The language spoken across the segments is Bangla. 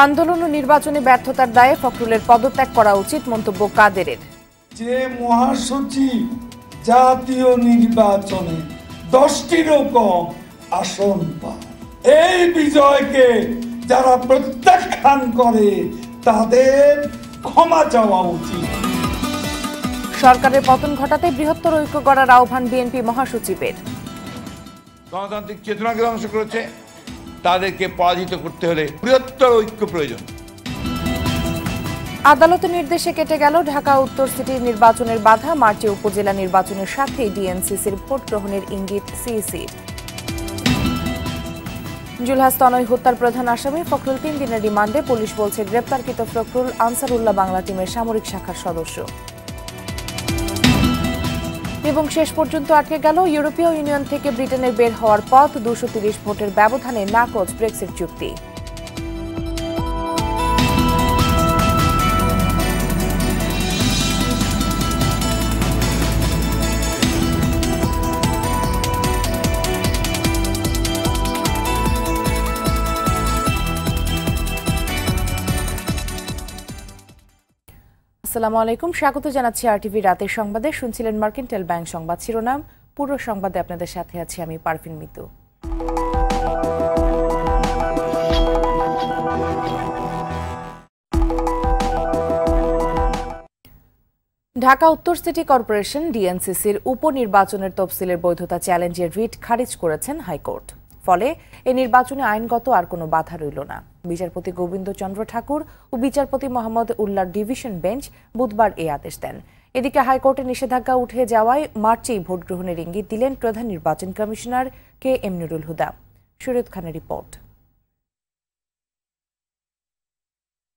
আন্দোলন ও নির্বাচনে ব্যর্থতার দায়ে ফখরুলের পদত্যাগ করা উচিত মন্তব্য কাদেরের। যে মহাসচিব জাতীয় নির্বাচনে 10টিরও কম আসন পায়, এই বিজয়কে যারা প্রত্যাখ্যান করে তাদের ক্ষমা চাওয়া উচিত। সরকারের পতন ঘটাতে বৃহত্তর ঐক্য গড়ার আহ্বান বিএনপি মহাসচিবের। গণতান্ত্রিক চেতনাকে ধ্বংস করেছে, তাদেরকে পরাজিত করতে হলে বৃহত্তর ঐক্য প্রয়োজন। আদালতের নির্দেশে কেটে গেল ঢাকা উত্তর সিটির নির্বাচনের বাধা। মার্চে উপজেলা নির্বাচনের সাথেই ডিএনসিসির ভোট গ্রহণের ইঙ্গিত সিইসির। জুলহাস তনয় হত্যার প্রধান আসামি ফখরুল 3 দিনের রিমান্ডে। পুলিশ বলছে গ্রেপ্তারকৃত ফখরুল আনসারুল্লাহ বাংলা টিমের সামরিক শাখার সদস্য। এবং শেষ পর্যন্ত আটকে গেল ইউরোপীয় ইউনিয়ন থেকে ব্রিটেনের বের হওয়ার পথ। 230 ভোটের ব্যবধানে নাকচ ব্রেক্সিট চুক্তি। আসসালামু আলাইকুম, স্বাগত জানাচ্ছি আরটিভি রাতের সংবাদে। শুনছিলেন মার্কেন্টাইল ব্যাংক সংবাদ শিরোনাম। পুরো সংবাদে আপনাদের সাথে আছি আমি পারভিন মিতু। ঢাকা উত্তর সিটি কর্পোরেশন ডিএনসিসির উপনির্বাচনের তফসিলের বৈধতা চ্যালেঞ্জের রিট খারিজ করেছেন হাইকোর্ট। ফলে এ নির্বাচনে আইনগত আর কোনো বাধা রইল না। বিচারপতি গোবিন্দ চন্দ্র ঠাকুর ও বিচারপতি মোহাম্মদ উল্লাহর ডিভিশন বেঞ্চ বুধবার এই আদেশ দেন। এদিকে হাইকোর্টের নিষেধাজ্ঞা উঠে যাওয়ায় মার্চেই ভোট গ্রহণের ইঙ্গিত দিলেন প্রধান নির্বাচন কমিশনার KM নুরুল হুদা। শরীয়ত খানের রিপোর্ট।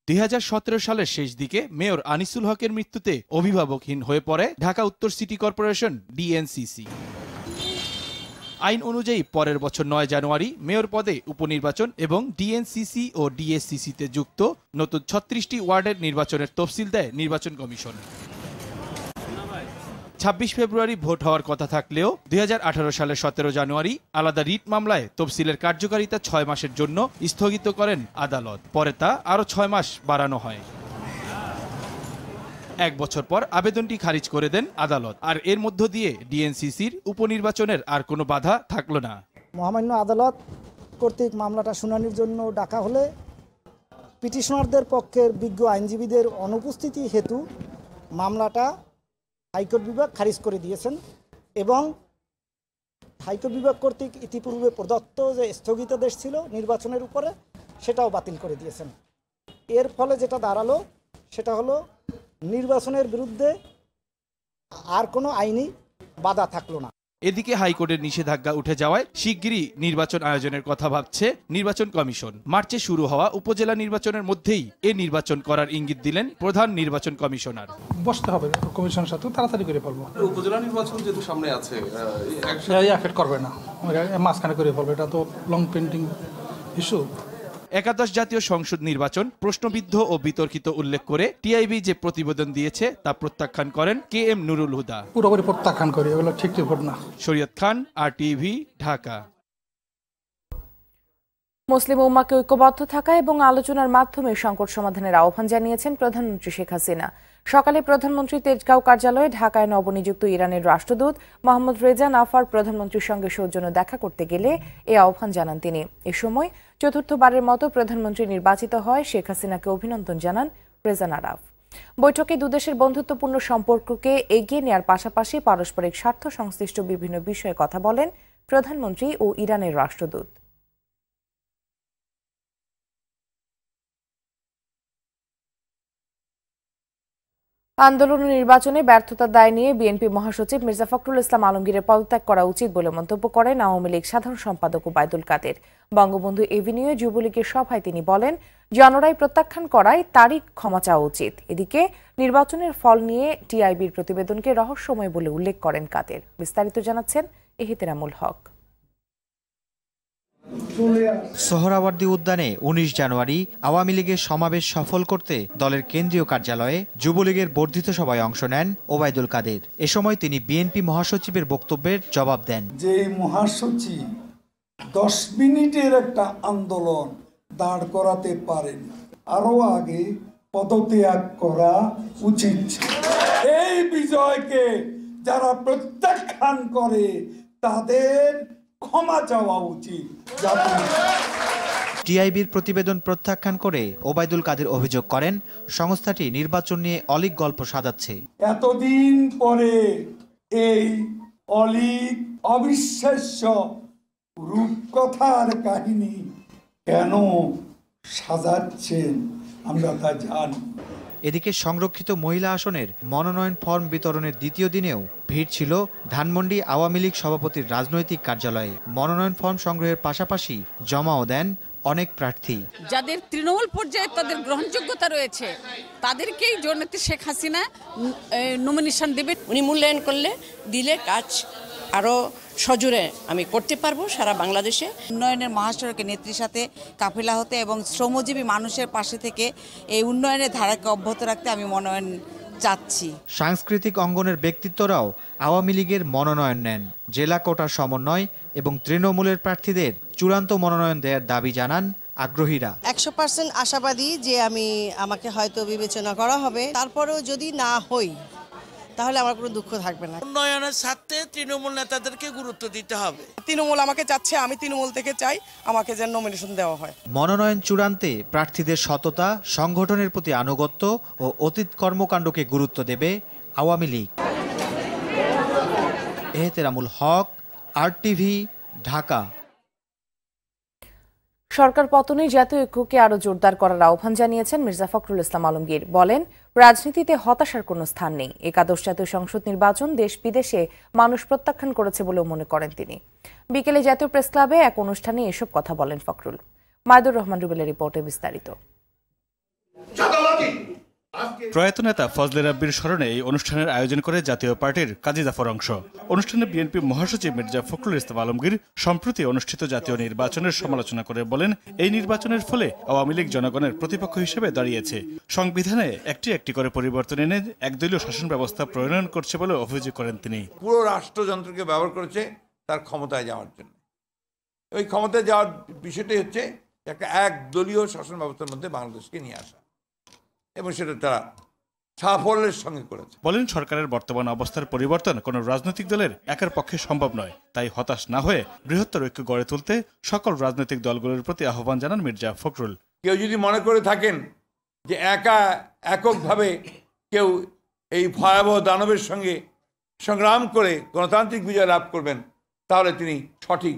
2017 সালের শেষ দিকে মেয়র আনিসুল হকের মৃত্যুতে অভিভাবকহীন হয়ে পড়ে ঢাকা উত্তর সিটি কর্পোরেশন ডিএনসিসি। আইন অনুযায়ী পরের বছর 9 জানুয়ারি মেয়র পদে উপনির্বাচন এবং ডিএনসিসি ও ডিএসসিসিতে যুক্ত নতুন 36টি ওয়ার্ডের নির্বাচনের তফসিল দেয় নির্বাচন কমিশন। 26 ফেব্রুয়ারি ভোট হওয়ার কথা থাকলেও 2018 সালের 17 জানুয়ারি আলাদা রিট মামলায় তফসিলের কার্যকারিতা 6 মাসের জন্য স্থগিত করেন আদালত। পরে তা আরও 6 মাস বাড়ানো হয়। 1 বছর পর আবেদনটি খারিজ করে দেন আদালত। আর এর মধ্য দিয়ে ডিএনসিসির উপনির্বাচনের আর কোনো বাধা থাকলো না। মহামান্য আদালত কর্তৃক মামলাটা শুনানির জন্য ডাকা হলে পিটিশনারদের পক্ষের বিজ্ঞ আইনজীবীদের অনুপস্থিতি হেতু মামলাটা হাইকোর্ট বিভাগ খারিজ করে দিয়েছেন এবং হাইকোর্ট বিভাগ কর্তৃক ইতিপূর্বে প্রদত্ত যে স্থগিতাদেশ ছিল নির্বাচনের উপরে সেটাও বাতিল করে দিয়েছেন। এর ফলে যেটা দাঁড়ালো সেটা হলো নির্বাচনের বিরুদ্ধে আর কোনো আইনি বাধা থাকলো না। এদিকে হাইকোর্টের নিষেধাজ্ঞা উঠে যাওয়ায় শিগগিরই নির্বাচন আয়োজনের কথা ভাবছে নির্বাচন কমিশন। মার্চে শুরু হওয়া উপজেলা নির্বাচনের মধ্যেই এ নির্বাচন করার ইঙ্গিত দিলেন প্রধান নির্বাচন কমিশনার। বসতে হবে কমিশনের সাথে তাড়াতাড়ি করে ফেলবো। উপজেলা নির্বাচন যেহেতু সামনে আছে এফেক্ট করবে না, মাঝখানে করে ফেলবে। এটা তো লং পেন্ডিং ইস্যু। একাদশ জাতীয় সংসদ নির্বাচন প্রশ্নবিদ্ধ ও বিতর্কিত উল্লেখ করে টিআইবি যে প্রতিবেদন দিয়েছে তা প্রত্যাখ্যান করেন KM নুরুল হুদা। পুরোপুরি প্রত্যাখ্যান করি, এগুলো ঠিক রিপোর্ট না। শরীয়ত খান, আরটিভি, ঢাকা। মুসলিম উম্মাহকে ঐক্যবদ্ধ থাকা এবং আলোচনার মাধ্যমে সংকট সমাধানের আহ্বান জানিয়েছেন প্রধানমন্ত্রী শেখ হাসিনা। সকালে প্রধানমন্ত্রী তেজগাঁও কার্যালয়ে ঢাকায় নবনিযুক্ত ইরানের রাষ্ট্রদূত মোহাম্মদ রেজা নাফার প্রধানমন্ত্রীর সঙ্গে সৌজন্য দেখা করতে গেলে এ আহ্বান জানান তিনি। এ সময় চতুর্থবারের মতো প্রধানমন্ত্রী নির্বাচিত হয় শেখ হাসিনাকে অভিনন্দন জানান রেজা নারাফ। বৈঠকে দুদেশের বন্ধুত্বপূর্ণ সম্পর্ককে এগিয়ে নেওয়ার পাশাপাশি পারস্পরিক স্বার্থ সংশ্লিষ্ট বিভিন্ন বিষয়ে কথা বলেন প্রধানমন্ত্রী ও ইরানের রাষ্ট্রদূত। আন্দোলন নির্বাচনে ব্যর্থতার দায় নিয়ে বিএনপি মহাসচিব মির্জা ফখরুল ইসলাম আলমগীরের পদত্যাগ করা উচিত বলে মন্তব্য করেন আওয়ামী লীগ সাধারণ সম্পাদক ওবায়দুল কাদের। বঙ্গবন্ধু এভিনিউয়ে যুবলীগের সভায় তিনি বলেন, জনরাই প্রত্যাখ্যান করায় তারই ক্ষমা চাওয়া উচিত। এদিকে নির্বাচনের ফল নিয়ে টিআইবির প্রতিবেদনকে রহস্যময় বলে উল্লেখ করেন কাদের। বিস্তারিত জানাচ্ছেন এহতেরামুল হক। সোহরাওয়ার্দী উদ্যানে 19 জানুয়ারি আওয়ামী লীগের সমাবেশ সফল করতে দলের কেন্দ্রীয় কার্যালয়ে যুবলীগের বর্ধিত সভায় অংশ নেন ওবায়দুল কাদের। এ সময় তিনি বিএনপি মহাসচিবের বক্তব্যের জবাব দেন। যে মহাসচিব 10 মিনিটের একটা আন্দোলন দাঁড় করাতে পারেন, আরো আগে পদত্যাগ করা উচিত। এই বিজয়কে যারা প্রত্যাখ্যান করে তাদের ক্ষমা চাওয়া উচিত। টিআইবির প্রতিবেদন প্রত্যাখ্যান করে ওবায়দুল কাদের অভিযোগ করেন, সংস্থাটি নির্বাচন নিয়ে অলীক গল্প সাজাচ্ছে। এতদিন পরে এই অলীক অবিশ্বাস্য রূপকথার কাহিনী কেন সাজাচ্ছেন আমরা তা জানি। এদিকে সংরক্ষিত মহিলা আসনের মনোনয়ন ফর্ম বিতরণের দ্বিতীয় দিনেও ভিড় ছিল ধানমন্ডি আওয়ামী লীগ সভাপতির রাজনৈতিক কার্যালয়ে। মনোনয়ন ফর্ম সংগ্রহের পাশাপাশি জমাও দেন অনেক প্রার্থী। যাদের তৃণমূল পর্যায়ে তাদের গ্রহণযোগ্যতা রয়েছে তাদেরকেই জননেত্রী শেখ হাসিনা নমিনেশন দেবে। উনি মূল্যায়ন করলে দিলে কাজ আরও সজোরে আমি করতে পারবো সারা বাংলাদেশে। উন্নয়নের মহাসড়কে নেত্রীর সাথে কাফেলা হতে এবং শ্রমজীবী মানুষের পাশে থেকে এই উন্নয়নের ধারাকে অব্যাহত রাখতে আমি মনোনয়ন চাচ্ছি। সাংস্কৃতিক অঙ্গনের ব্যক্তিত্বরাও আওয়ামী লীগের মনোনয়ন নেন। জেলা কোটার সমন্বয় এবং তৃণমূলের প্রার্থীদের চূড়ান্ত মনোনয়ন দেওয়ার দাবি জানান আগ্রহীরা। 100% আশাবাদী যে আমাকে হয়তো বিবেচনা করা হবে, তারপরেও যদি না হই তাহলে আমার কোনো দুঃখ থাকবে না। উন্নয়নের স্বার্থে তৃণমূল নেতাদেরকে গুরুত্ব দিতে হবে। তৃণমূল আমাকে চাচ্ছে, আমি তৃণমূল থেকে চাই আমাকে যেন নমিনেশন দেওয়া হয়। মনোনয়ন চূড়ান্তে প্রার্থীদের সততা, সংগঠনের প্রতি আনুগত্য ও অতীত কর্মকাণ্ডকে গুরুত্ব দেবে আওয়ামী লীগ। এহতেরামুল হক, RTV, ঢাকা। সরকার পতনে জাতীয় ঐক্যকে আরো জোরদার করার আহ্বান জানিয়েছেন মির্জা ফখরুল ইসলাম আলমগীর। বলেন, রাজনীতিতে হতাশার কোনো স্থান নেই। একাদশ জাতীয় সংসদ নির্বাচন দেশ বিদেশে মানুষ প্রত্যাখ্যান করেছে বলেও মনে করেন তিনি। বিকেলে জাতীয় প্রেস ক্লাবে এক অনুষ্ঠানে এসব কথা বলেন ফখরুল। মাইদুর রহমান রুবেলের রিপোর্টে বিস্তারিত। প্রয়াত নেতা ফজলে রাব্বির স্মরণে এই অনুষ্ঠানের আয়োজন করে জাতীয় পার্টির কাজী জাফর অংশ। অনুষ্ঠানে বিএনপি মহাসচিব মির্জা ফখরুল ইসলাম আলমগীর সম্প্রতি অনুষ্ঠিত জাতীয় নির্বাচনের সমালোচনা করে বলেন, এই নির্বাচনের ফলে আওয়ামী লীগ জনগণের প্রতিপক্ষ হিসেবে দাঁড়িয়েছে। সংবিধানে একটি একটি করে পরিবর্তন এনে একদলীয় শাসন ব্যবস্থা প্রণয়ন করছে বলে অভিযোগ করেন তিনি। পুরো রাষ্ট্রযন্ত্রকে ব্যবহার করেছে তার ক্ষমতায় যাওয়ার জন্য। ওই ক্ষমতায় যাওয়ার বিষয়টাই হচ্ছে একটা একদলীয় শাসন ব্যবস্থার মধ্যে বাংলাদেশকে নিয়ে আসা, এবং সেটা তারা সাফল্যের সঙ্গে করেছে। বলেন, সরকারের বর্তমান অবস্থার পরিবর্তন কোনো রাজনৈতিক দলের একার পক্ষে সম্ভব নয়। তাই হতাশ না হয়ে বৃহত্তর ঐক্য গড়ে তুলতে সকল রাজনৈতিক দলগুলোর প্রতি আহ্বান জানান মির্জা ফখরুল। কেউ যদি মনে করে থাকেন যে এককভাবে কেউ এই ভয়াবহ দানবের সঙ্গে সংগ্রাম করে গণতান্ত্রিক বিজয় লাভ করবেন, তাহলে তিনি সঠিক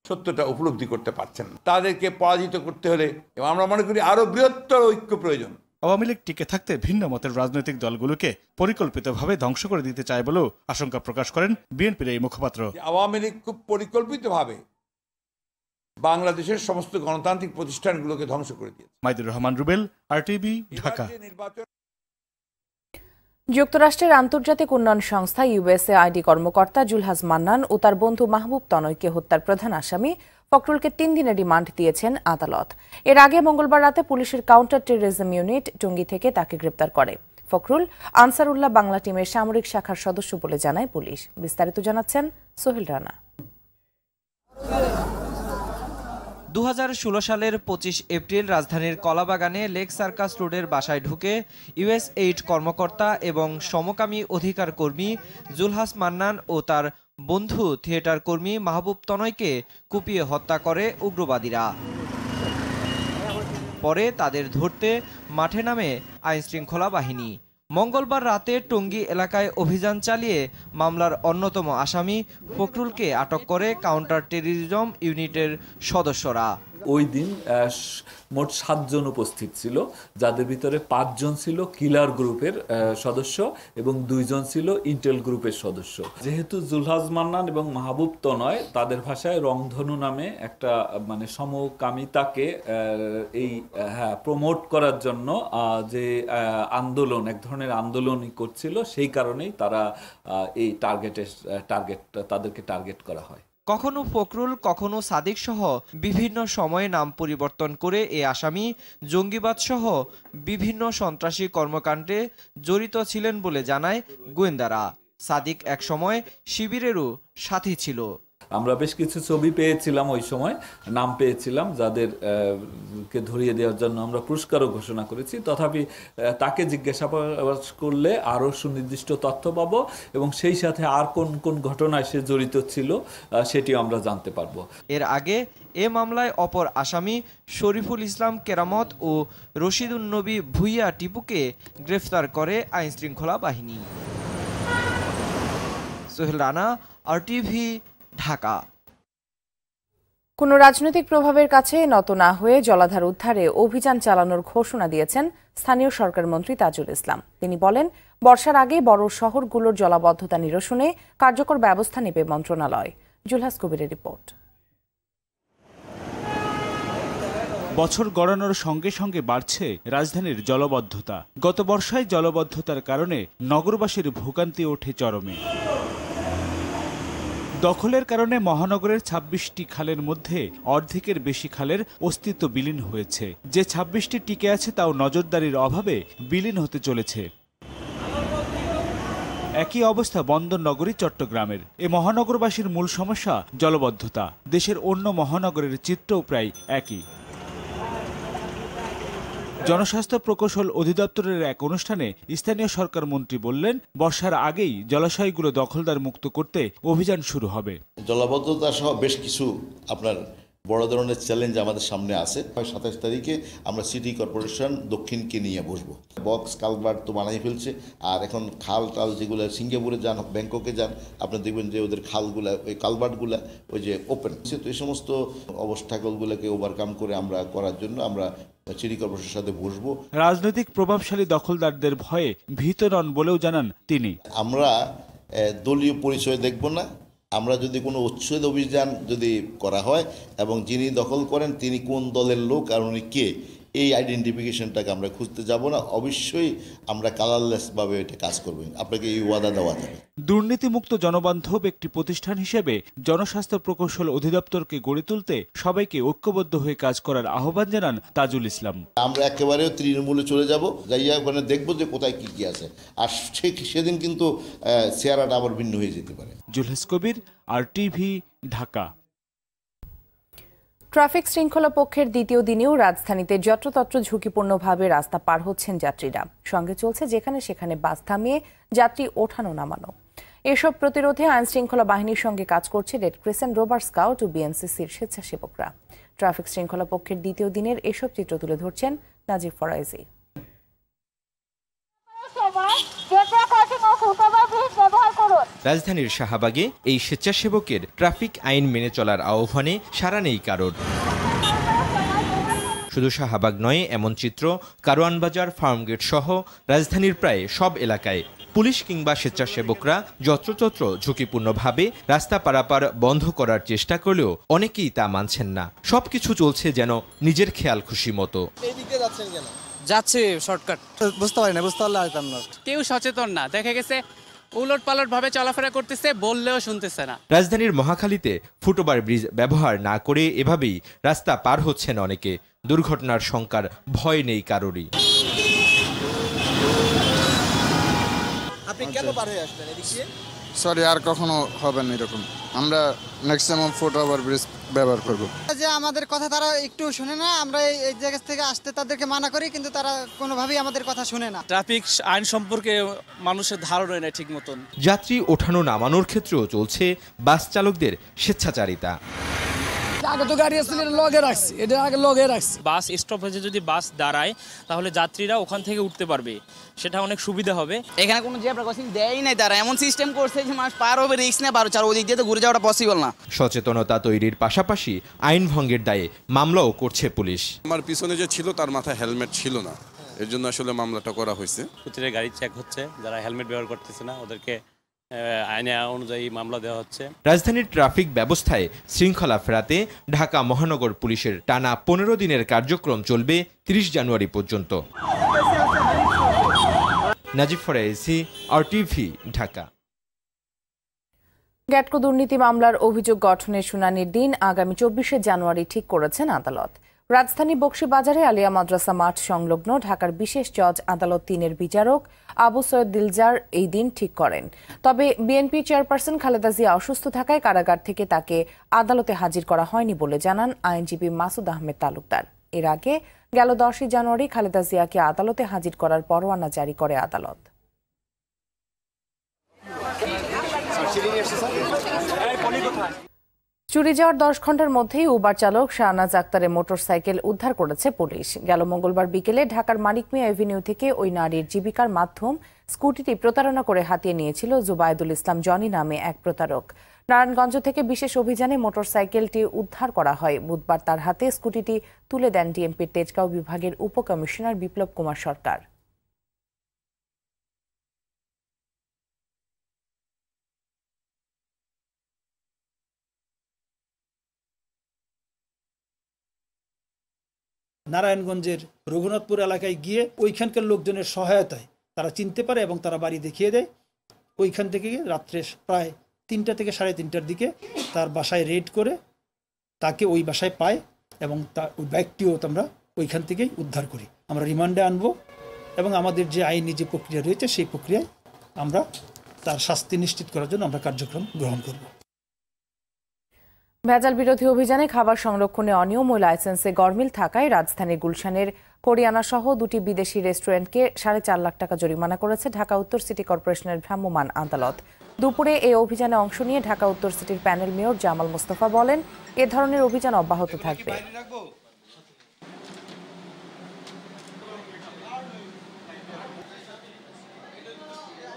সত্যটা উপলব্ধি করতে পারছেন না। তাদেরকে পরাজিত করতে হলে এবং আমরা মনে করি আরো বৃহত্তর ঐক্য প্রয়োজন। আওয়ামী লীগ টিকে থাকতে ভিন্ন মতের রাজনৈতিক দলগুলোকে পরিকল্পিতভাবে ধ্বংস করে দিতে চায় বলেও আশঙ্কা প্রকাশ করেন বিএনপির এই মুখপাত্র। আওয়ামী লীগ খুব পরিকল্পিতভাবে বাংলাদেশের সমস্ত গণতান্ত্রিক প্রতিষ্ঠানগুলোকে ধ্বংস করে দিয়েছে। মাইদুর রহমান রুবেল, RTV, ঢাকা। যুক্তরাষ্ট্রের আন্তর্জাতিক উন্নয়ন সংস্থা USAID কর্মকর্তা জুলহাস মান্নান ও তার বন্ধু মাহবুব তনয়কে হত্যার প্রধান আসামি ফখরুলকে 3 দিনের রিমান্ড দিয়েছেন আদালত। এর আগে মঙ্গলবার রাতে পুলিশের কাউন্টার টেররিজম ইউনিট টঙ্গী থেকে তাকে গ্রেপ্তার করে। ফখরুল আনসারুল্লাহ বাংলা টিমের সামরিক শাখার সদস্য বলে জানায় পুলিশ। বিস্তারিত জানাচ্ছেন সোহেল রানা। 2016 সালের 25 এপ্রিল রাজধানীর কলাবাগানে লেক সার্কাস রোডের বাসায় ঢুকে USAID কর্মকর্তা এবং সমকামী অধিকার কর্মী জুলহাস মান্নান ও তার বন্ধু থিয়েটার কর্মী মাহবুব তনয়কে কুপিয়ে হত্যা করে উগ্রবাদীরা। পরে তাদের ধরতে মাঠে নামে আইনশৃঙ্খলা বাহিনী। মঙ্গলবার রাতে টঙ্গী এলাকায় অভিযান চালিয়ে মামলার অন্যতম আসামি ফখরুলকে আটক করে কাউন্টার টেররিজম ইউনিটের সদস্যরা। ওই দিন মোট 7 জন উপস্থিত ছিল, যাদের ভিতরে 5 জন ছিল কিলার গ্রুপের সদস্য এবং 2 জন ছিল ইন্টেল গ্রুপের সদস্য। যেহেতু জুলহাস মান্নান এবং মাহবুব তনয় তাদের ভাষায় রংধনু নামে একটা মানে সমকামিতাকে প্রমোট করার জন্য যে আন্দোলন, এক ধরনের আন্দোলনই করছিল, সেই কারণেই তারা এই তাদেরকে টার্গেট করা হয়। কখনো ফখরুল, কখনো সাদিক সহ বিভিন্ন সময়ে নাম পরিবর্তন করে এ আসামি জঙ্গিবাদ সহ বিভিন্ন সন্ত্রাসী কর্মকাণ্ডে জড়িত ছিলেন বলে জানায় গোয়েন্দারা। সাদিক এক সময় শিবিরেরও সাথী ছিল। আমরা বেশ কিছু ছবি পেয়েছিলাম, ওই সময় নাম পেয়েছিলাম, যাদের কে ধরিয়ে দেওয়ার জন্য আমরা পুরস্কারও ঘোষণা করেছি। তথাপি তাকে জিজ্ঞাসাবাদ করলে আরও সুনির্দিষ্ট তথ্য পাবো এবং সেই সাথে আর কোন কোন ঘটনায় সে জড়িত ছিল সেটিও আমরা জানতে পারবো। এর আগে এ মামলায় অপর আসামি শরীফুল ইসলাম কেরামত ও রশিদুন নবী ভুইয়া টিপুকে গ্রেফতার করে আইনশৃঙ্খলা বাহিনী। সোহেল রানা, RTV, ঢাকা। কোনো রাজনৈতিক প্রভাবের কাছে নত না হয়ে জলাধার উদ্ধারে অভিযান চালানোর ঘোষণা দিয়েছেন স্থানীয় সরকার মন্ত্রী তাজুল ইসলাম। তিনি বলেন, বর্ষার আগে বড় শহরগুলোর জলাবদ্ধতা নিরসনে কার্যকর ব্যবস্থা নেবে মন্ত্রণালয়। জুলহাস কবিরের রিপোর্ট। বছর গড়ানোর সঙ্গে সঙ্গে বাড়ছে রাজধানীর জলবদ্ধতা। গত বর্ষায় জলবদ্ধতার কারণে নগরবাসীর ভোগান্তি ওঠে চরমে। দখলের কারণে মহানগরের ২৬টি খালের মধ্যে অর্ধেকের বেশি খালের অস্তিত্ব বিলীন হয়েছে। যে ২৬টি টিকে আছে তাও নজরদারির অভাবে বিলীন হতে চলেছে। একই অবস্থা বন্দর নগরী চট্টগ্রামের। এ মহানগরবাসীর মূল সমস্যা জলবদ্ধতা। দেশের অন্য মহানগরের চিত্রও প্রায় একই। জনস্বাস্থ্য প্রকৌশল অধিদপ্তরের এক অনুষ্ঠানে স্থানীয় সরকার মন্ত্রী বললেন, বর্ষার আগেই জলাশয়গুলো দখলদার মুক্ত করতে অভিযান শুরু হবে। জলাবদ্ধতা সহ বেশ কিছু আপনার বড় ধরনের চ্যালেঞ্জ আমাদের সামনে আছে। ২৭ তারিখে আমরা সিটি কর্পোরেশন দক্ষিণকে নিয়ে বসবো। বক্স কালভার্ট তো বানাই ফেলছে, আর এখন খাল টাল যেগুলো সিঙ্গাপুরে যান, ব্যাংককে যান, আপনি দেখবেন যে ওদের খালগুলা, ওই কালভার্টগুলা ওই যে ওপেন। তো এই সমস্ত অবস্টাকলগুলোকে ওভারকাম করে আমরা করার জন্য আমরা সিটি কর্পোরেশনের সাথে বসবো। রাজনৈতিক প্রভাবশালী দখলদারদের ভয়ে ভীত নন বলেও জানান তিনি। আমরা দলীয় পরিচয় দেখব না। আমরা যদি কোনো উচ্ছেদ অভিযান যদি করা হয় এবং যিনি দখল করেন তিনি কোন দলের লোক আর উনি কে, এই আইডেন্টিফিকেশনটাকে আমরা খুঁজতে যাব না। অবশ্যই আমরা কালারলেসভাবে এটা কাজ করব, আপনাকে এই ওয়াদা দেওয়া যাবে। দুর্নীতিমুক্ত জনবান্ধব একটি প্রতিষ্ঠান হিসেবে জনস্বাস্থ্য প্রকৌশল অধিদপ্তরকে গড়ে তুলতে সবাইকে ঐক্যবদ্ধ হয়ে কাজ করার আহ্বান জানান তাজুল ইসলাম। আমরা একেবারেও তৃণমূলে চলে যাব, যাইয়া ওখানে দেখবো যে কোথায় কি কি আছে, আর সেদিন কিন্তু চেহারাটা আবার ভিন্ন হয়ে যেতে পারে। জুলহাস কবির, RTV, ঢাকা। ট্রাফিক শৃঙ্খলা পক্ষের দ্বিতীয় দিনেও রাজধানীতে যত্রতত্র ঝুঁকিপূর্ণভাবে রাস্তা পার হচ্ছেন যাত্রীরা। সঙ্গে চলছে যেখানে সেখানে বাস থামিয়ে যাত্রী ওঠানো নামানো। এসব প্রতিরোধে আইনশৃঙ্খলা বাহিনীর সঙ্গে কাজ করছে রেড ক্রিসেন্ট, রোভার স্কাউট ও BNCCর স্বেচ্ছাসেবকরা। ট্রাফিক শৃঙ্খলা পক্ষের দ্বিতীয় দিনের এসব চিত্র তুলে ধরছেন নাজিব ফরাইজি। রাজধানীর শাহবাগে এই স্বেচ্ছাসেবকের ট্রাফিক আইন মেনে চলার আহ্বানে সাড়া নেই কারোর। শুধু শাহবাগ নয়, এমন চিত্র কারওয়ানবাজার, ফার্মগেট সহ রাজধানীর প্রায় সব এলাকায়। পুলিশ কিংবা স্বেচ্ছাসেবকরা যত্রতত্র ঝুঁকিপূর্ণভাবে রাস্তা পারাপার বন্ধ করার চেষ্টা করলেও অনেকেই তা মানছেন না। সবকিছু চলছে যেন নিজের খেয়াল খুশি মতো। যাচ্ছে শর্টকাট, বুঝতে পারি না, বুঝতে পারলে আসতাম না। কেউ সচেতন না, দেখা গেছে উলট পালট ভাবে চলাফেরা করতেছে, বললেও শুনতেছে না। রাজধানীর মহাখালীতে ফুটওভার ব্রিজ ব্যবহার না করে এভাবেই রাস্তা পার হচ্ছেন অনেকে। দুর্ঘটনার শঙ্কার ভয় নেই কারোরই। আপনি কেন পার হয়ে আসলেন এদিক দিয়ে? সরি, আর কখনো হবে না এরকম। আমরা ম্যাক্সিমাম ফুটওভার ব্রিজ ব্যবহার করব। যে আমাদের কথা তারা একটু শুনে না, আমরা এই জায়গা থেকে আসতে তাদেরকে মানা করি, কিন্তু তারা কোনোভাবেই আমাদের কথা শুনে না। ট্রাফিক আইন সম্পর্কে মানুষের ধারণা নেই ঠিক মতন। যাত্রী ওঠানো নামানোর ক্ষেত্রেও চলছে বাস চালকদের স্বেচ্ছাচারিতা। আগে তো গাড়ি আসলে লগে রাখছি, এটা আগে লগে রাখছি। বাস স্টপেজে যদি বাস দাঁড়ায় তাহলে যাত্রীরা ওখান থেকে উঠতে পারবে, সেটা অনেক সুবিধা হবে। এখানে কোনো জেব্রা ক্রসিং দেয়ই নাই, তারা এমন সিস্টেম করছে যে মানুষ পার হবে রিস্ক না পারো, আর ওদিক দিয়ে তো ঘুরে যাওয়াটা পসিবল না। সচেতনতা তৈরির পাশাপাশি আইন ভঙ্গের দায়ে মামলাও করছে পুলিশ। আমার পিছনে যে ছিল তার মাথায় হেলমেট ছিল না, এর জন্য আসলে মামলাটা করা হয়েছে। প্রতিটা গাড়ি চেক হচ্ছে, যারা হেলমেট ব্যবহার করতেছে না ওদেরকে আইনে অনুযায়ী মামলা দেওয়া হচ্ছে। রাজধানীর ট্রাফিক ব্যবস্থায় শৃঙ্খলা ফেরাতে ঢাকা মহানগর পুলিশের টানা 15 দিনের কার্যক্রম চলবে 30 জানুয়ারি পর্যন্ত। নাজিব ফরাইজি, RTV, ঢাকা। গ্যাটকো দুর্নীতি মামলার অভিযোগ গঠনের শুনানির দিন আগামী 24শে জানুয়ারি ঠিক করেছেন আদালত। রাজধানী বকশীবাজারে আলিয়া মাদ্রাসা মাঠ সংলগ্ন ঢাকার বিশেষ জজ আদালত 3-এর বিচারক আবু সৈয়দ দিলজার এই দিন ঠিক করেন। তবে বিএনপি চেয়ারপারসন খালেদা জিয়া অসুস্থ থাকায় কারাগার থেকে তাকে আদালতে হাজির করা হয়নি বলে জানান আইনজীবী মাসুদ আহমেদ তালুকদার। এর আগে গেল 10 জানুয়ারি খালেদা জিয়াকে আদালতে হাজির করার পরোয়ানা জারি করে আদালত। চুরি যাওয়ার 10 ঘন্টার মধ্যেই উবার চালক শাহনাজ আক্তারের মোটরসাইকেল উদ্ধার করেছে পুলিশ। গেল মঙ্গলবার বিকেলে ঢাকার মানিক মিয়া এভিনিউ থেকে ওই নারীর জীবিকার মাধ্যম স্কুটিটি প্রতারণা করে হাতিয়ে নিয়েছিল জুবায়েদুল ইসলাম জনি নামে এক প্রতারক। নারায়ণগঞ্জ থেকে বিশেষ অভিযানে মোটরসাইকেলটি উদ্ধার করা হয়। বুধবার তার হাতে স্কুটিটি তুলে দেন ডিএমপির তেজগাঁও বিভাগের উপকমিশনার বিপ্লব কুমার সরকার। নারায়ণগঞ্জের রঘুনাথপুর এলাকায় গিয়ে ওইখানকার লোকজনের সহায়তায় তারা চিনতে পারে এবং তারা বাড়ি দেখিয়ে দেয়। ওইখান থেকে রাত্রে প্রায় 3টা থেকে 3:30টার দিকে তার বাসায় রেড করে তাকে ওই বাসায় পায় এবং ওই ব্যাগটিও আমরা ওইখান থেকেই উদ্ধার করি। আমরা রিমান্ডে আনবো এবং আমাদের যে আইনি যে প্রক্রিয়া রয়েছে সেই প্রক্রিয়ায় আমরা তার শাস্তি নিশ্চিত করার জন্য আমরা কার্যক্রম গ্রহণ করব। ভেজাল বিরোধী অভিযানে খাবার সংরক্ষণে অনিয়ম ও লাইসেন্সে গরমিল থাকায় রাজধানীর গুলশানের কোরিয়ানা সহ 2টি বিদেশি রেস্টুরেন্টকে 4.5 লাখ টাকা জরিমানা করেছে ঢাকা উত্তর সিটি কর্পোরেশনের ভ্রাম্যমাণ আদালত। দুপুরে এই অভিযানে অংশ নিয়ে ঢাকা উত্তর সিটির প্যানেল মেয়র জামাল মোস্তফা বলেন, এ ধরনের অভিযান অব্যাহত থাকবে।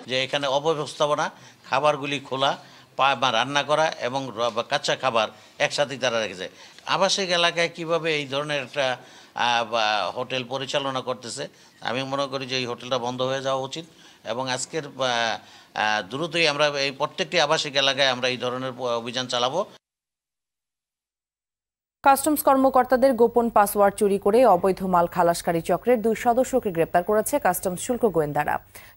যে এখানে অব্যবস্থাপনা, খাবারগুলি খোলা বা রান্না করা এবং কাঁচা খাবার একসাথে তারা রেখেছে। আবাসিক এলাকায় কিভাবে এই ধরনের একটা হোটেল পরিচালনা করতেছে, আমি মনে করি যে এই হোটেলটা বন্ধ হয়ে যাওয়া উচিত এবং আজকের দ্রুতই আমরা এই প্রত্যেকটি আবাসিক এলাকায় আমরা এই ধরনের অভিযান চালাবো। কাস্টমস কর্মকর্তাদের গোপন পাসওয়ার্ড চুরি করে অবৈধ মাল খালাসকারী চক্রের 2 সদস্যকে গ্রেপ্তার করেছে কাস্টমস শুল্ক গোয়েন্দারা।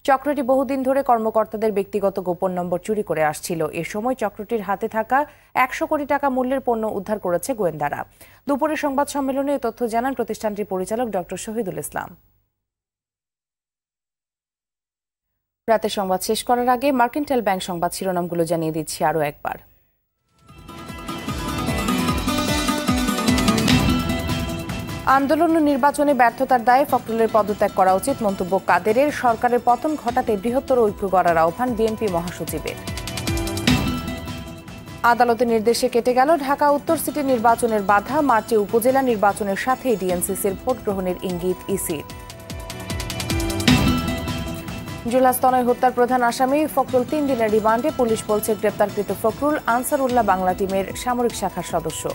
চক্রটি বহুদিন ধরে কর্মকর্তাদের ব্যক্তিগত গোপন নম্বর চুরি করে আসছিল। এ সময় চক্রটির হাতে থাকা 100 কোটি টাকা মূল্যের পণ্য উদ্ধার করেছে গোয়েন্দারা। দুপুরে সংবাদ সম্মেলনে এ তথ্য জানান প্রতিষ্ঠানটির পরিচালক ডক্টর শহীদুল ইসলাম। রাতের সংবাদ শেষ করার আগে মার্কেন্টাইল ব্যাংক সংবাদ শিরোনামগুলো জানিয়ে দিচ্ছি আরও একবার। আন্দোলন ও নির্বাচনে ব্যর্থতার দায়ে ফখরুলের পদত্যাগ করা উচিত মন্তব্য কাদেরের। সরকারের পতন ঘটাতে বৃহত্তর ঐক্য গড়ার আহ্বান বিএনপি মহাসচিবের। আদালতের নির্দেশে কেটে গেল ঢাকা উত্তর সিটি নির্বাচনের বাধা। মার্চে উপজেলা নির্বাচনের সাথে ডিএনসিসির ভোট গ্রহণের ইঙ্গিত ইসির। জুলহাস তনয় হত্যার প্রধান আসামি ফখরুল 3 দিনের রিমান্ডে। পুলিশ বলছে গ্রেপ্তারকৃত ফখরুল আনসারুল্লাহ বাংলা টিমের সামরিক শাখার সদস্য।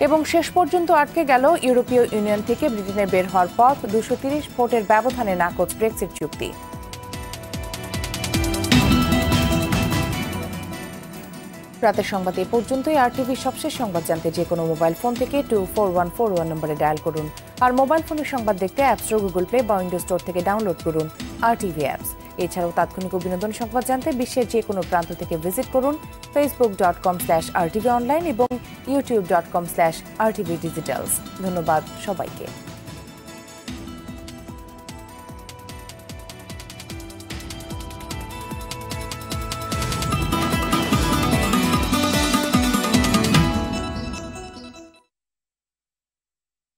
এবং শেষ পর্যন্ত আটকে গেল ইউরোপীয় ইউনিয়ন থেকে ব্রিটেনের বের হওয়ার পথ। 230 ভোটের ব্যবধানে নাকচ ব্রেক্সিট চুক্তি। রাতের সংবাদ এ পর্যন্তই। আরটিভি সবশেষ সংবাদ জানতে যে কোনো মোবাইল ফোন থেকে 24141 নম্বরে ডায়াল করুন। আর মোবাইল ফোনের সংবাদ দেখতে অ্যাপ স্টোর, গুগল প্লে বা উইন্ডোজ স্টোর থেকে ডাউনলোড করুন আরটিভি অ্যাপস। এছাড়াও তাৎক্ষণিক ও বিনোদন সংবাদ জানতে বিশ্বের যে কোনো প্রান্ত থেকে ভিজিট করুন facebook.com/rtvonline এবং youtube.com/rtvdigitals। ধন্যবাদ সবাইকে।